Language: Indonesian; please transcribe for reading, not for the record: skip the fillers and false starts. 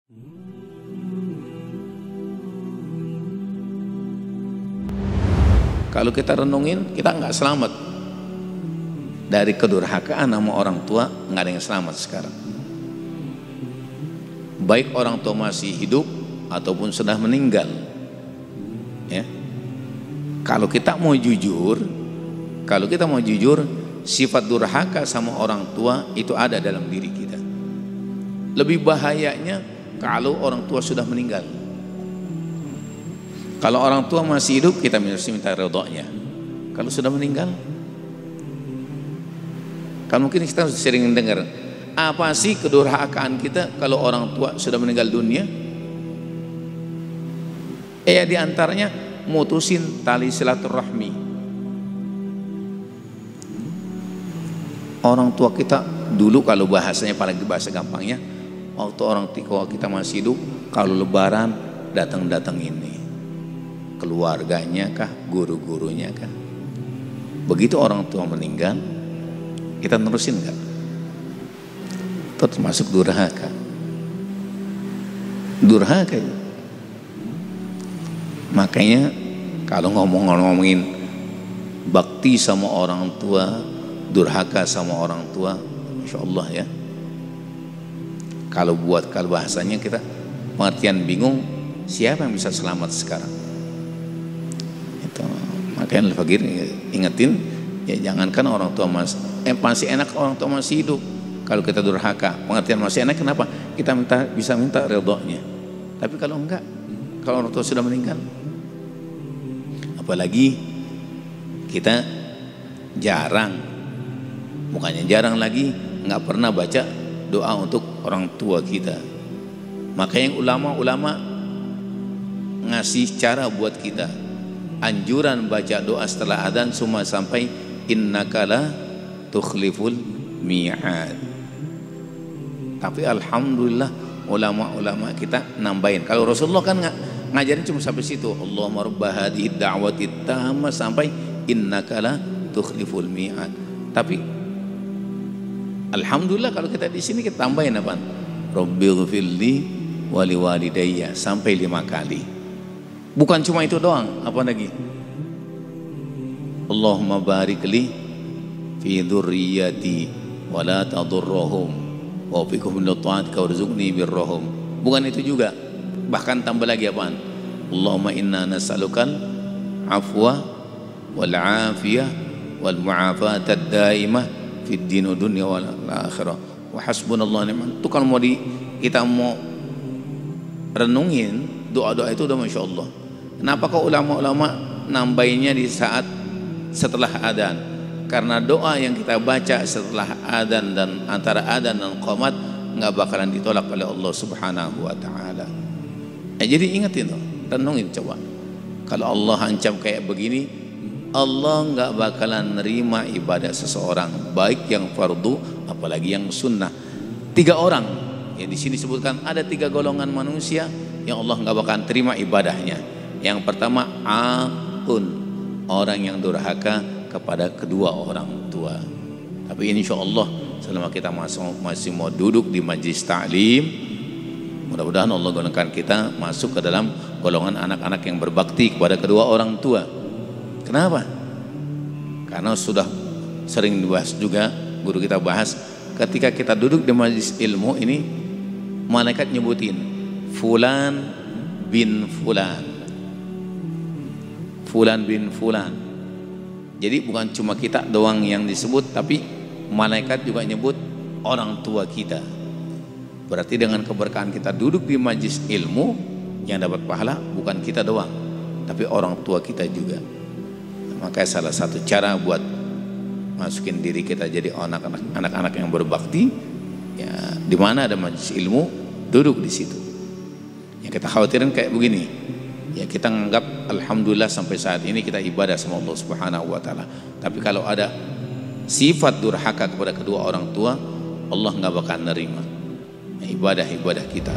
Kalau kita renungin, kita nggak selamat dari kedurhakaan sama orang tua. Nggak ada yang selamat sekarang, baik orang tua masih hidup ataupun sudah meninggal, ya. Kalau kita mau jujur, sifat durhaka sama orang tua itu ada dalam diri kita. Lebih bahayanya kalau orang tua sudah meninggal. Kalau orang tua masih hidup, kita mesti minta ridhonya. Kalau sudah meninggal, kan mungkin kita sering dengar, apa sih kedurhakaan kita kalau orang tua sudah meninggal dunia? Ya diantaranya mutusin tali silaturahmi. Orang tua kita dulu, kalau bahasanya, pada bahasa gampangnya, waktu orang tua kita masih hidup, kalau lebaran datang ini keluarganya kah, guru-gurunya kah. Begitu orang tua meninggal, kita nerusin nggak? Itu termasuk durhaka. Durhaka ya. Makanya kalau ngomongin bakti sama orang tua, durhaka sama orang tua, Masya Allah ya. Kalau bahasanya kita pengertian bingung, siapa yang bisa selamat sekarang? Itu makanya Al-Fakir ingetin, ya jangankan orang tua masih enak orang tua masih hidup. Kalau kita durhaka, pengertian masih enak, kenapa? Kita bisa minta ridhonya. Tapi kalau enggak, kalau orang tua sudah meninggal, apalagi kita bukannya jarang lagi, nggak pernah baca doa untuk orang tua kita. Makanya ulama-ulama ngasih cara buat kita, anjuran baca doa setelah adzan semua sampai innaka la tukhliful mi'ad. Tapi alhamdulillah ulama-ulama kita nambahin. Kalau Rasulullah kan ngajarin cuma sampai situ, Allahumma rabb hadhihi da'wati tammah, sampai innaka la tukhliful mi'ad. Tapi alhamdulillah kalau kita di sini kita tambahin apa? Rabbighfirli wa liwalidayya sampai 5 kali. Bukan cuma itu doang, apa lagi? Allahumma barik li fi dzurriyyati wa la tadurruhum wa fikum min ta'atika warzuqni birrahum. Bukan itu juga, bahkan tambah lagi apaan? Allahumma inna nas'alukal afwa wal afiyah wal mu'afata ad-daimah fid din dunya wal akhirah wa hasbunallahu ni'mal. Itu kalau kita mau renungin doa-doa itu udah Masya Allah. Kenapa kok ulama-ulama nambahinnya di saat setelah adzan? Karena doa yang kita baca setelah adzan dan antara adzan dan qomat nggak bakalan ditolak oleh Allah Subhanahu wa taala. Jadi ingetin tuh, renungin coba. Kalau Allah ancam kayak begini, Allah nggak bakalan nerima ibadah seseorang, baik yang fardu apalagi yang sunnah. 3 orang ya di sini disebutkan, ada 3 golongan manusia yang Allah nggak bakalan terima ibadahnya. Yang pertama, orang yang durhaka kepada kedua orang tua. Tapi insya Allah selama kita masih mau duduk di majlis ta'lim, mudah-mudahan Allah golongkan kita masuk ke dalam golongan anak-anak yang berbakti kepada kedua orang tua. Kenapa? Karena sudah sering dibahas juga, guru kita bahas, ketika kita duduk di majlis ilmu ini, malaikat nyebutin fulan bin fulan, fulan bin fulan. Jadi bukan cuma kita doang yang disebut, tapi malaikat juga nyebut orang tua kita. Berarti dengan keberkahan kita duduk di majlis ilmu, yang dapat pahala bukan kita doang, tapi orang tua kita juga. Maka salah satu cara buat masukin diri kita jadi anak-anak yang berbakti, ya di mana ada majlis ilmu, duduk di situ. Yang kita khawatirin kayak begini, ya kita menganggap alhamdulillah sampai saat ini kita ibadah sama Allah Subhanahu wa taala. Tapi kalau ada sifat durhaka kepada kedua orang tua, Allah nggak bakal nerima ibadah-ibadah kita.